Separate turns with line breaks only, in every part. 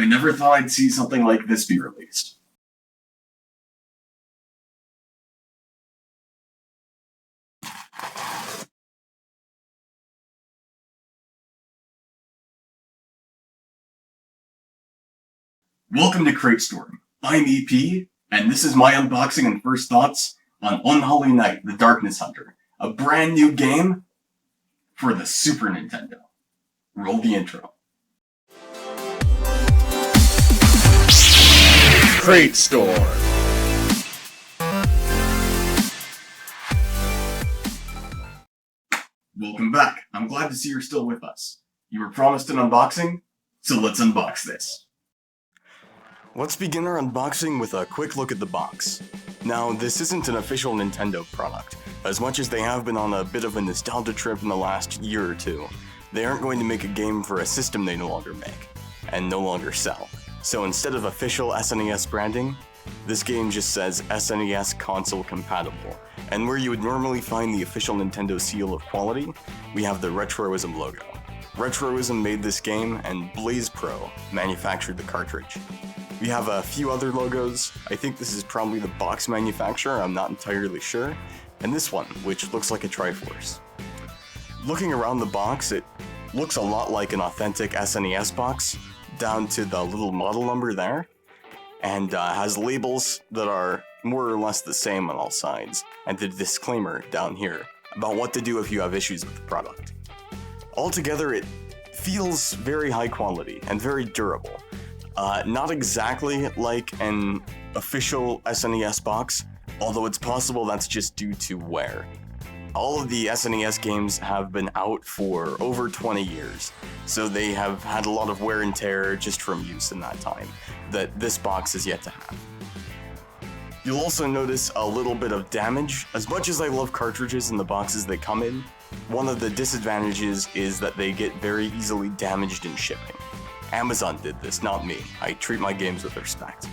I never thought I'd see something like this be released. Welcome to Crate Storm. I'm EP, and this is my unboxing and first thoughts on Unholy Night, the Darkness Hunter, a brand new game for the Super Nintendo. Roll the intro.
Crate Storm.
Welcome back. I'm glad to see you're still with us. You were promised an unboxing, so let's unbox this. Let's begin our unboxing with a quick look at the box. Now, this isn't an official Nintendo product. As much as they have been on a bit of a nostalgia trip in the last year or two, they aren't going to make a game for a system they no longer make, and no longer sell. So instead of official SNES branding, this game just says SNES console compatible, and where you would normally find the official Nintendo seal of quality, we have the Retroism logo. Retroism made this game, and Blaze Pro manufactured the cartridge. We have a few other logos. I think this is probably the box manufacturer, I'm not entirely sure, and this one, which looks like a Triforce. Looking around the box, it looks a lot like an authentic SNES box, down to the little model number there, and has labels that are more or less the same on all sides, and the disclaimer down here about what to do if you have issues with the product. Altogether, it feels very high quality and very durable. Not exactly like an official SNES box, although it's possible that's just due to wear. All of the SNES games have been out for over 20 years, so they have had a lot of wear and tear just from use in that time, that this box is yet to have. You'll also notice a little bit of damage. As much as I love cartridges in the boxes they come in, one of the disadvantages is that they get very easily damaged in shipping. Amazon did this, not me. I treat my games with respect.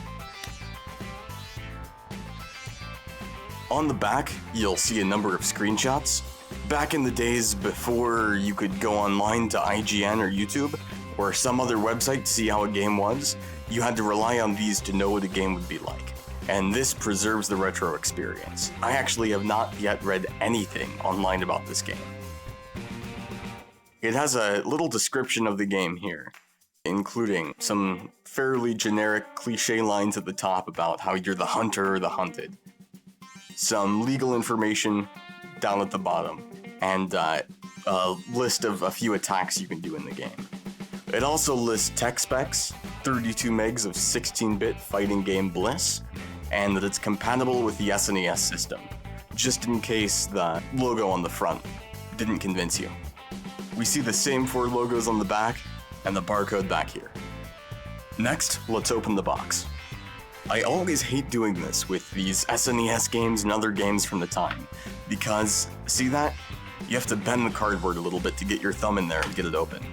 On the back, you'll see a number of screenshots. Back in the days before you could go online to IGN or YouTube, or some other website to see how a game was, you had to rely on these to know what a game would be like. And this preserves the retro experience. I actually have not yet read anything online about this game. It has a little description of the game here, including some fairly generic cliche lines at the top about how you're the hunter or the hunted. Some legal information down at the bottom, and a list of a few attacks you can do in the game. It also lists tech specs, 32 megs of 16-bit fighting game bliss, and that it's compatible with the SNES system, just in case the logo on the front didn't convince you. We see the same 4 logos on the back, and the barcode back here. Next, let's open the box. I always hate doing this with these SNES games and other games from the time, because, see that? You have to bend the cardboard a little bit to get your thumb in there and get it open.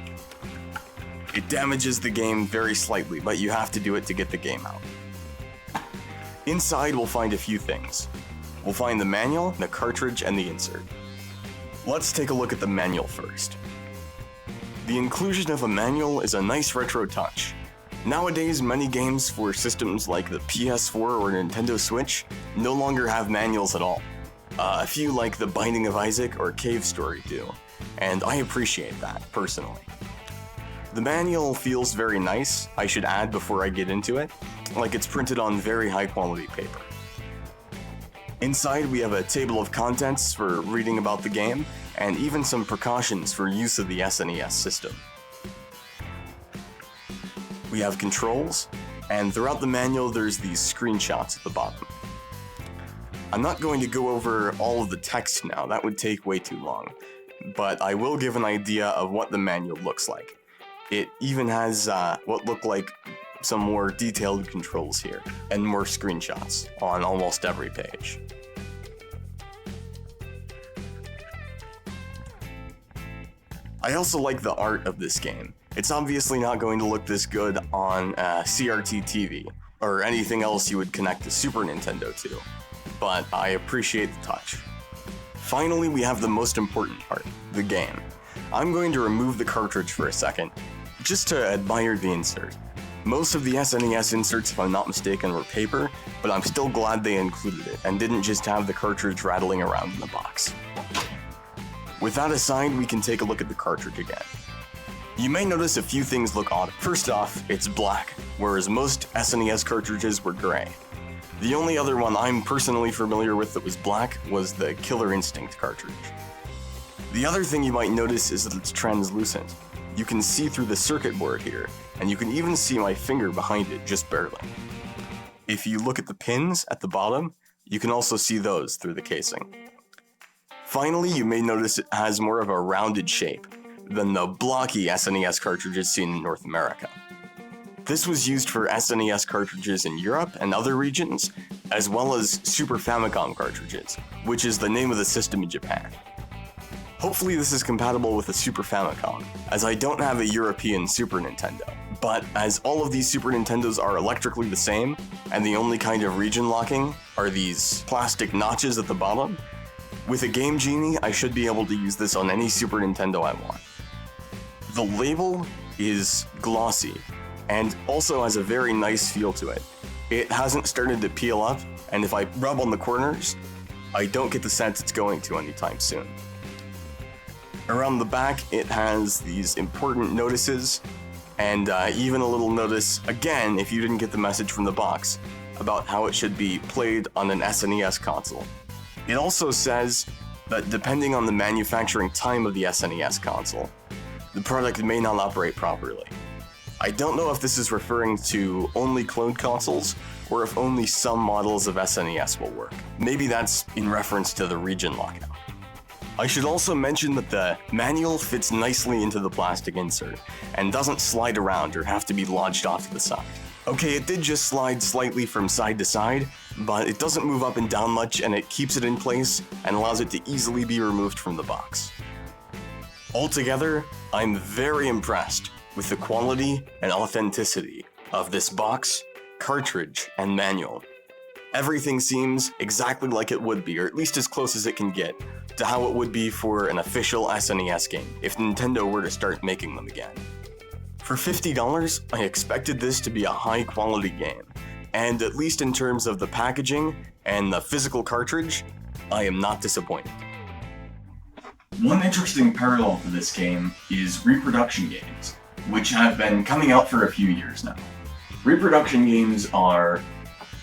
It damages the game very slightly, but you have to do it to get the game out. Inside, we'll find a few things. We'll find the manual, the cartridge, and the insert. Let's take a look at the manual first. The inclusion of a manual is a nice retro touch. Nowadays, many games for systems like the PS4 or Nintendo Switch no longer have manuals at all. A few like The Binding of Isaac or Cave Story do, and I appreciate that, personally. The manual feels very nice, I should add before I get into it, like it's printed on very high quality paper. Inside we have a table of contents for reading about the game, and even some precautions for use of the SNES system. We have controls, and throughout the manual there's these screenshots at the bottom. I'm not going to go over all of the text now, that would take way too long, but I will give an idea of what the manual looks like. It even has what look like some more detailed controls here, and more screenshots on almost every page. I also like the art of this game. It's obviously not going to look this good on CRT TV, or anything else you would connect the Super Nintendo to, but I appreciate the touch. Finally, we have the most important part, the game. I'm going to remove the cartridge for a second, just to admire the insert. Most of the SNES inserts, if I'm not mistaken, were paper, but I'm still glad they included it, and didn't just have the cartridge rattling around in the box. With that aside, we can take a look at the cartridge again. You may notice a few things look odd. First off, it's black, whereas most SNES cartridges were gray. The only other one I'm personally familiar with that was black was the Killer Instinct cartridge. The other thing you might notice is that it's translucent. You can see through the circuit board here, and you can even see my finger behind it just barely. If you look at the pins at the bottom, you can also see those through the casing. Finally, you may notice it has more of a rounded shape than the blocky SNES cartridges seen in North America. This was used for SNES cartridges in Europe and other regions, as well as Super Famicom cartridges, which is the name of the system in Japan. Hopefully this is compatible with the Super Famicom, as I don't have a European Super Nintendo. But as all of these Super Nintendos are electrically the same, and the only kind of region locking are these plastic notches at the bottom, with a Game Genie, I should be able to use this on any Super Nintendo I want. The label is glossy, and also has a very nice feel to it. It hasn't started to peel up, and if I rub on the corners, I don't get the sense it's going to anytime soon. Around the back, it has these important notices, and even a little notice, again, if you didn't get the message from the box, about how it should be played on an SNES console. It also says that depending on the manufacturing time of the SNES console, the product may not operate properly. I don't know if this is referring to only cloned consoles, or if only some models of SNES will work. Maybe that's in reference to the region lockout. I should also mention that the manual fits nicely into the plastic insert, and doesn't slide around or have to be lodged off to the side. Okay, it did just slide slightly from side to side, but it doesn't move up and down much, and it keeps it in place and allows it to easily be removed from the box. Altogether, I'm very impressed with the quality and authenticity of this box, cartridge, and manual. Everything seems exactly like it would be, or at least as close as it can get, to how it would be for an official SNES game, if Nintendo were to start making them again. For $50, I expected this to be a high-quality game, and at least in terms of the packaging and the physical cartridge, I am not disappointed. One interesting parallel to this game is reproduction games, which have been coming out for a few years now. Reproduction games are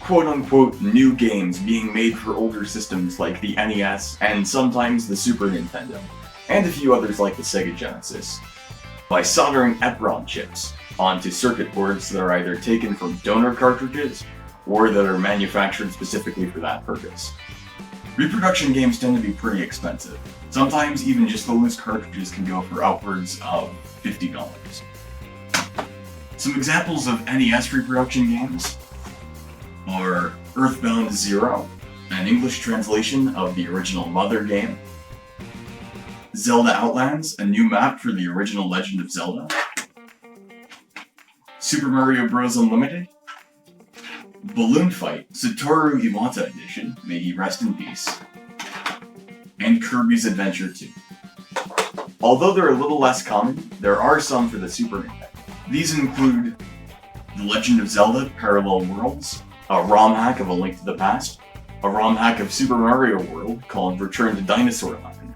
quote-unquote new games being made for older systems like the NES and sometimes the Super Nintendo, and a few others like the Sega Genesis, by soldering EPROM chips onto circuit boards that are either taken from donor cartridges or that are manufactured specifically for that purpose. Reproduction games tend to be pretty expensive. Sometimes even just the loose cartridges can go for upwards of $50. Some examples of NES reproduction games are Earthbound Zero, an English translation of the original Mother game, Zelda Outlands, a new map for the original Legend of Zelda, Super Mario Bros. Unlimited, Balloon Fight, Satoru Iwata Edition, may he rest in peace, and Kirby's Adventure 2. Although they're a little less common, there are some for the Super Nintendo. These include The Legend of Zelda Parallel Worlds, a ROM hack of A Link to the Past, a ROM hack of Super Mario World called Return to Dinosaur Land,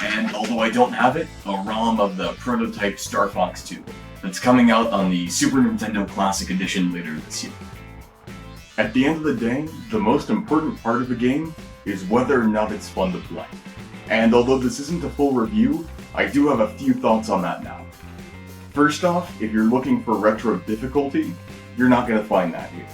and although I don't have it, a ROM of the prototype Star Fox 2 that's coming out on the Super Nintendo Classic Edition later this year. At the end of the day, the most important part of a game is whether or not it's fun to play. And although this isn't a full review, I do have a few thoughts on that now. First off, if you're looking for retro difficulty, you're not going to find that here.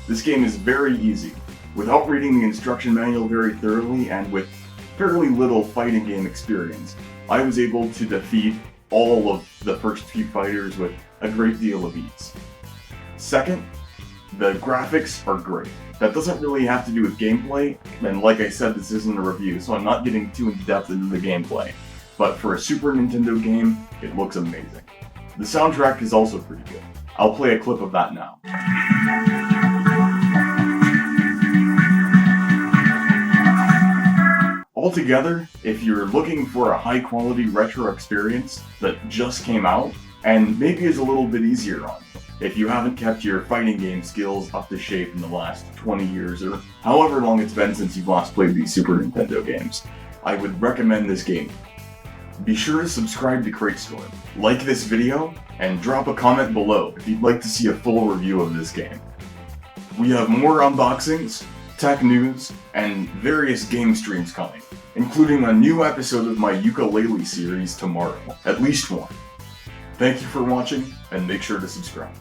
This game is very easy. Without reading the instruction manual very thoroughly and with fairly little fighting game experience, I was able to defeat all of the first few fighters with a great deal of ease. Second, the graphics are great. That doesn't really have to do with gameplay, and like I said, this isn't a review, so I'm not getting too in-depth into the gameplay. But for a Super Nintendo game, it looks amazing. The soundtrack is also pretty good. I'll play a clip of that now. Altogether, if you're looking for a high-quality retro experience that just came out, and maybe is a little bit easier on you, if you haven't kept your fighting game skills up to shape in the last 20 years or however long it's been since you've last played these Super Nintendo games, I would recommend this game. Be sure to subscribe to CrateStorm, like this video, and drop a comment below if you'd like to see a full review of this game. We have more unboxings, tech news, and various game streams coming, including a new episode of my ukulele series tomorrow, at least one. Thank you for watching, and make sure to subscribe.